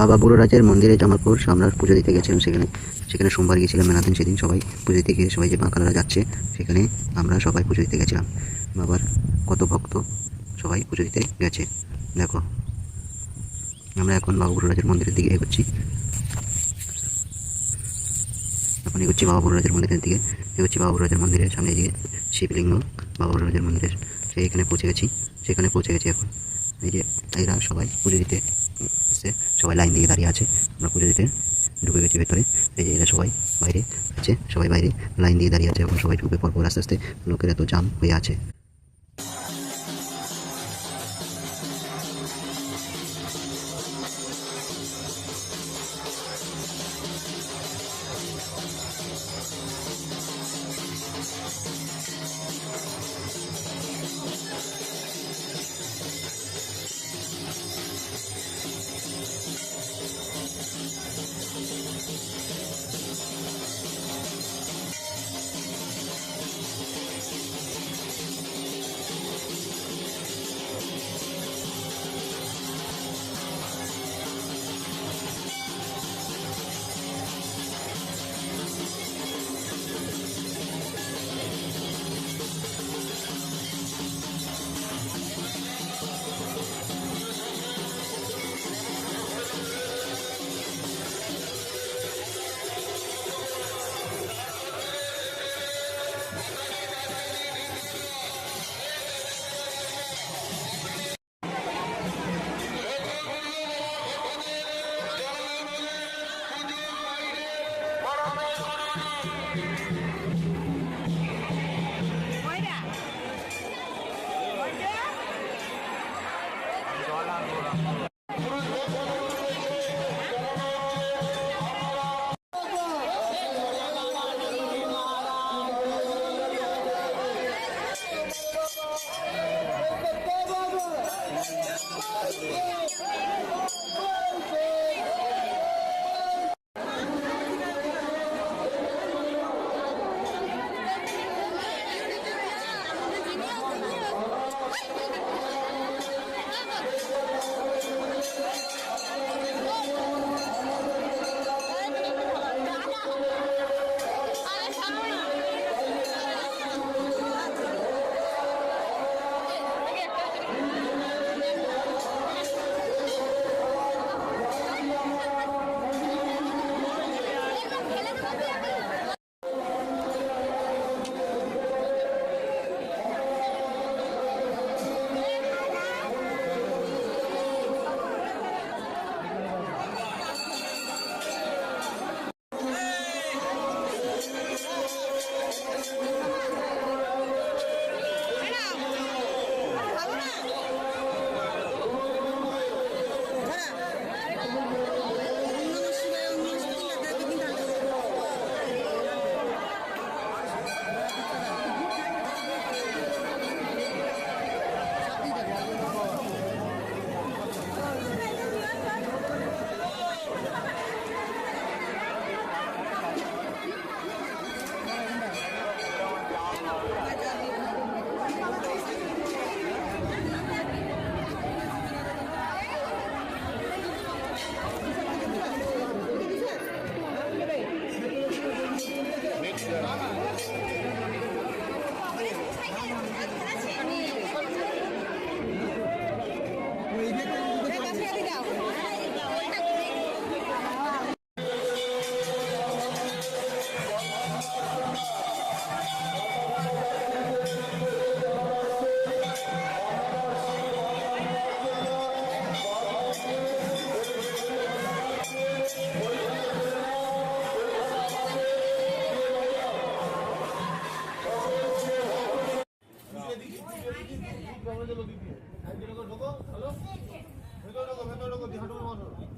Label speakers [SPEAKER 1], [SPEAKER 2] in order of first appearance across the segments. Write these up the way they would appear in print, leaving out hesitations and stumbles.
[SPEAKER 1] বাবা বুড়োরাজের মন্দিরে জামালপুর আমরা পুজো দিতে গেছিলাম। সেখানে সোমবার গিয়েছিলাম মেলার দিন। সেদিন সবাই পুজো দিতে গিয়ে সবাই যে বাঁকালারা যাচ্ছে সেখানে আমরা সবাই পুজো দিতে গেছিলাম। বাবার কত ভক্ত সবাই পুজো দিতে গেছে। দেখো আমরা এখন বাবা বুড়োরাজের মন্দিরের দিকে এগোচ্ছি। বাবা বুড়োরাজের মন্দিরের দিকে এগোচ্ছি। বাবা বুড়োরাজের মন্দিরের সামনে গিয়ে শিবলিঙ্গ বাবা বুড়োরাজের মন্দিরের সেখানে পৌঁছে গেছি। এখন এই যে এরা সবাই পুজো দিতে এসে সবাই লাইন দিয়ে দাঁড়িয়ে আছে। আমরা পুজো দিতে ঢুকে গেছি ভেতরে। এই যে এরা সবাই বাইরে আছে, সবাই বাইরে লাইন দিয়ে দাঁড়িয়ে আছে। এখন সবাই ঢুকে পরপর আস্তে আস্তে লোকের এত জাম হয়ে আছে।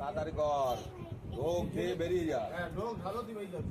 [SPEAKER 2] তাড়াতাড়ি কর, ঢোক খেয়ে বেরিয়ে যা।